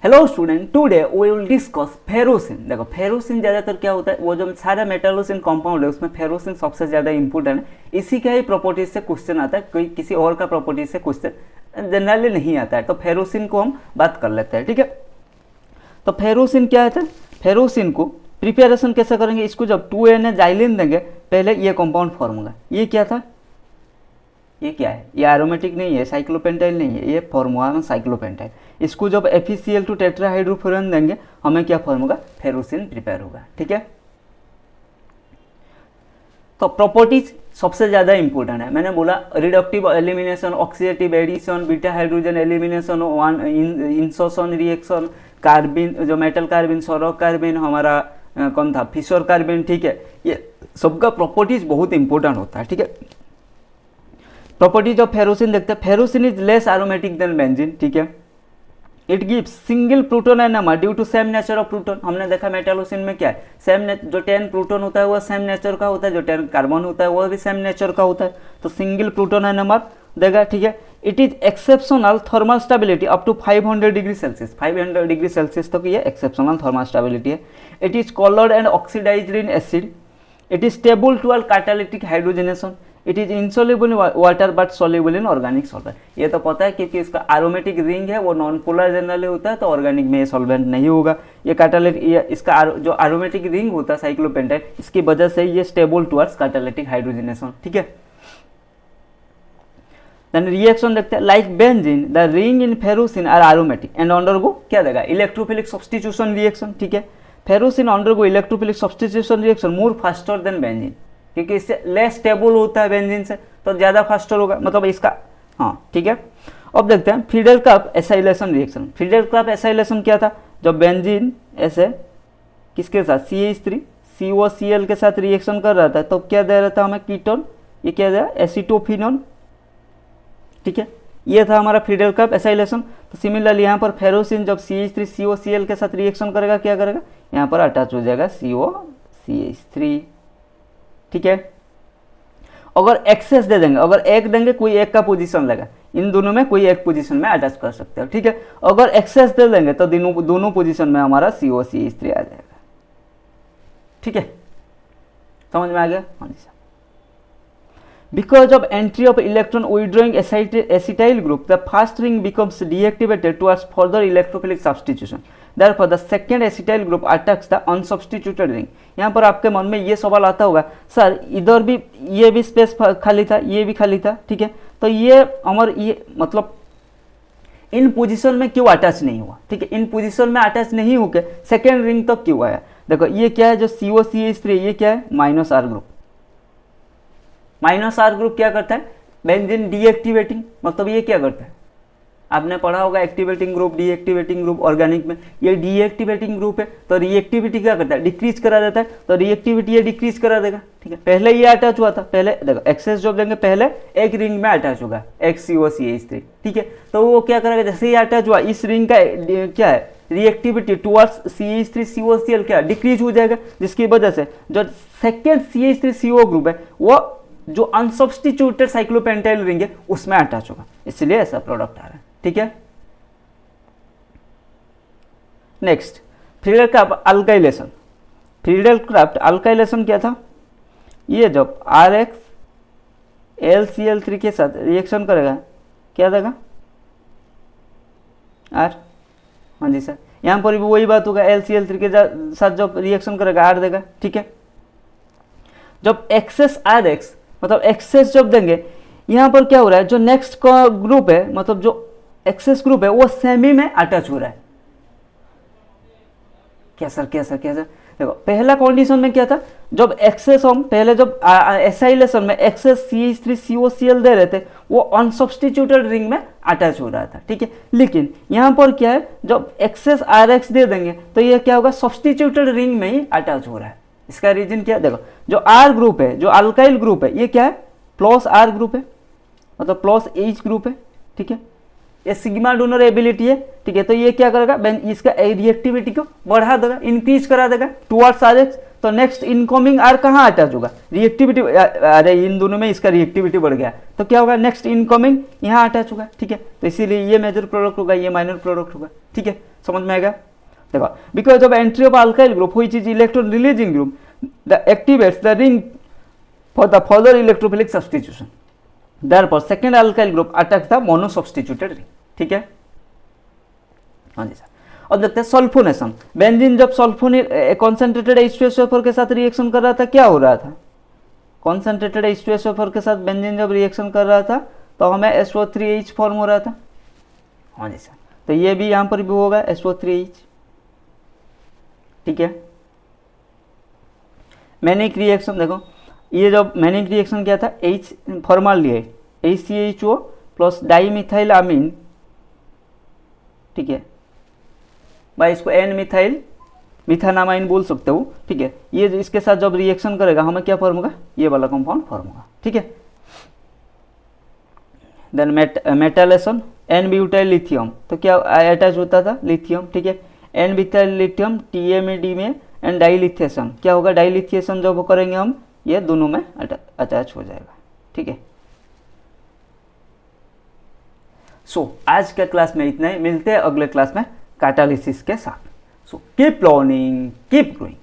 Hello student, today we will discuss ferrocene. देखो ferrocene ज़्यादातर क्या होता है, वो जो सारा मेटालोसिन कंपाउंड है उसमें फेरोसिन सबसे ज़्यादा इंपॉर्टेंट है। इसी का ही प्रॉपर्टीज से क्वेश्चन आता है, कोई किसी और का प्रॉपर्टीज से क्वेश्चन जनरली नहीं आता है। तो फेरोसिन को हम बात कर लेते हैं, ठीक है। तो फेरोसिन क्या है, फेरोसिन को प्रिपेरेशन कैसे करेंगे, इसको जब 2Na जाइलिन देंगे पहले ये कंपाउंड फॉर्म होगा। ये क्या था, ये क्या है, ये एरोमेटिक नहीं है, साइक्लोपेंटाइल नहीं है, ये फॉर्म हुआ साइक्लोपेंटाइल। इसको जब FeCl2 टेट्राहाइड्रोफुरान देंगे हमें क्या फॉर्म होगा, फेरोसिन प्रिपेयर होगा, ठीक है। तो प्रॉपर्टीज सबसे ज़्यादा इंपॉर्टेंट है। मैंने बोला reductive elimination, oxidative addition, beta hydrogen elimination, insertion reaction, carbene जो मेटल कार्बिन, सोरो कार्बिन, हमारा कौन था फिशर कार्बिन, ठीक है। ये सबका प्रॉपर्टीज बहुत इंपॉर्टेंट होता है, ठीक है। प्रॉपर्टीज ऑफ फेरोसिन देखते हैं। Ferrocene is less aromatic than benzene, ठीक है। It gives single proton and number due to same nature of proton. हमने देखा मेटालोसिन में क्या है, सेम जो 10 प्रोटोन होता है वो सेम नेचर का होता है, जो 10 कार्बन होता है वो भी सेम नेचर का होता है। तो सिंगल प्रोटोन एंड नंबर देगा, ठीक है। It is exceptional thermal stability up to 500 degree Celsius, 500 degree Celsius तक ये एक्सेप्शनल थर्मल स्टेबिलिटी है। It is coloured and oxidised in acid. It is stable toward catalytic hydrogenation. It is insoluble in water but soluble in organic solvent. ये तो पता है क्योंकि इसका aromatic ring है वो नॉन पोलर जनरली होता है, तो ऑर्गेनिक में ये सॉल्वेंट नहीं होगा। ये कैटालिटिक, इसका जो एरोमेटिक रिंग होता है साइक्लोपेंटाइल, इसकी वजह से ये स्टेबल टुवर्ड्स कैटालिटिक हाइड्रोजनेशन, ठीक है। देन रिएक्शन देखते हैं। Like benzene the ring in ferrocene are aromatic and undergo क्या देगा, इलेक्ट्रोफिलिक सब्स्टिट्यूशन रिएक्शन, ठीक है। Ferrocene undergo electrophilic substitution reaction more faster than benzene, क्योंकि इससे लेस स्टेबल होता है बेंजीन से, तो ज़्यादा फास्टर होगा, मतलब इसका, हाँ ठीक है। अब देखते हैं Friedel-craft acylation reaction. Friedel-craft acylation क्या था, जब बेंजीन ऐसे किसके साथ CH3 COCl के साथ रिएक्शन कर रहा था तो क्या दे रहा था हमें, कीटोन। ये क्या दे रहा है, एसीटोफिनोन, ठीक है। ये था हमारा फ्रीडेल-क्राफ्ट एसाइलेशन। तो सिमिलरली यहाँ पर फेरोसिन जब CH3 COCl के साथ रिएक्शन करेगा क्या करेगा, यहाँ पर अटैच हो जाएगा COCH3, ठीक है। अगर एक्सेस दे देंगे, अगर एक देंगे कोई एक का पोजीशन लेगा, इन दोनों में कोई एक पोजीशन में अटैच कर सकते हो, ठीक है। अगर एक्सेस दे देंगे तो दोनों पोजीशन में हमारा COCH3 आ जाएगा, ठीक है। समझ में आ गया, हाँ जी। Because of entry of electron withdrawing acetyl group, the first ring becomes deactivated towards further electrophilic substitution. Therefore, the second acetyl group attacks the unsubstituted ring. यहाँ पर आपके मन में ये सवाल आता होगा, सर इधर भी ये भी स्पेस खाली था, ये भी खाली था, ठीक है। तो ये हमारे ये मतलब इन पोजीशन में क्यों अटैच नहीं हुआ, ठीक है। इन पोजीशन में अटैच नहीं होकर सेकेंड रिंग तक क्यों आया। देखो ये क्या है, जो COCH3 ये क्या है, -R ग्रुप। -R ग्रुप क्या करता है, बेंजीन डीएक्टिवेटिंग, मतलब ये क्या करता है, आपने पढ़ा होगा activating group deactivating group organic में। ये डीएक्टिवेटिंग ग्रुप है तो रिएक्टिविटी क्या करता है, डिक्रीज करा देता है, तो रिएक्टिविटी ये डिक्रीज करा देगा, ठीक है। पहले ये अटैच हुआ था, पहले देखो एक्सेस जब देंगे पहले एक रिंग में अटैच होगा XCOCH3, ठीक है। तो वो क्या करेगा, जैसे ये अटैच हुआ इस रिंग का क्या है, रिएक्टिविटी टुवर्ड्स CH3 COCl क्या डिक्रीज हो जाएगा, जिसकी वजह से जो सेकेंड CH3 CO ग्रुप है वो जो अनसब्स्टिट्यूटेड साइक्लोपेंटाइल रिंग है उसमें अटैच होगा, इसलिए ऐसा प्रोडक्ट आ रहा है, ठीक है। Next Friedel-craft alkylation. Friedel-craft alkylation क्या था, ये जब RX LCl3 के साथ रिएक्शन करेगा क्या देगा, R, हाँ जी सर। यहाँ पर भी वही बात होगा, LCl3 के साथ जब रिएक्शन करेगा R देगा, ठीक है। जब एक्सेस RX मतलब एक्सेस जब देंगे, यहाँ पर क्या हो रहा है, जो नेक्स्ट का ग्रुप है मतलब जो एक्सेस ग्रुप है वो सेमी में अटैच हो रहा है। क्या सर देखो पहला कंडीशन में क्या था, जब एक्सेस हम पहले जब एसाइलेशन में एक्सेस CH3 COCl दे रहे थे वो अनसब्स्टिट्यूटेड रिंग में अटैच हो रहा था, ठीक है। लेकिन यहाँ पर क्या है, जब एक्सेस RX दे देंगे तो ये क्या होगा, सब्स्टिट्यूटेड रिंग में ही अटैच हो रहा है। इसका रीजन क्या है, देखो जो R ग्रुप है, जो अल्काइल ग्रुप है, ये क्या है, +R ग्रुप है, मतलब +H ग्रुप है, ठीक है। ये सिग्मा डोनर एबिलिटी है, ठीक है। तो ये क्या करेगा, इसका रिएक्टिविटी को बढ़ा देगा, इंक्रीज करा देगा टुवर्ड्स RX। तो नेक्स्ट इनकमिंग R कहाँ अटैच होगा, रिएक्टिविटी, अरे इन दोनों में इसका रिएक्टिविटी बढ़ गया तो क्या होगा, नेक्स्ट इनकमिंग यहाँ अटैच होगा, ठीक है। तो इसीलिए ये मेजर प्रोडक्ट होगा, ये माइनर प्रोडक्ट होगा, ठीक है। समझ में आएगा? देखो, because of entry of alkyl group which is electron releasing group the activates the ring for the further electrophilic substitution, therefore second alkyl group attacks the mono substituted ring. ठीक है, हाँ जी सर। और देखते हैं सल्फोनेशन। बेंजीन जब sulphonyl concentrated H2SO4 के साथ reaction कर रहा था, क्या हो रहा था? कॉन्सेंट्रेटेड H2SO4 के साथ बेंजीन जब रिएक्शन कर रहा था तो हमें SO3H फॉर्म हो रहा था। हाँ जी सर, तो ये भी यहाँ पर भी होगा SO3H। ठीक है, मैनिक रिएक्शन देखो, ये जब मैनिक रिएक्शन क्या था, H formaldehyde HCHO plus dimethyl amine, ठीक है, भाई इसको एन मिथाइल मिथानामाइन बोल सकते हो। ठीक है, ये इसके साथ जब रिएक्शन करेगा हमें क्या फॉर्म होगा, ये वाला कंपाउंड फॉर्म होगा। ठीक है, देन मेटालेशन एन ब्यूटाइल लिथियम, तो क्या अटैच होता था, लिथियम। ठीक है, एन ब्यूटाइल लिथियम TMAD में एंड डाइलिथिएशन, क्या होगा, डाइलिथिएशन जब करेंगे हम, ये दोनों में अटैच हो जाएगा। ठीक है, सो आज के क्लास में इतना ही, मिलते हैं अगले क्लास में कैटालिसिस के साथ। So keep learning, keep growing.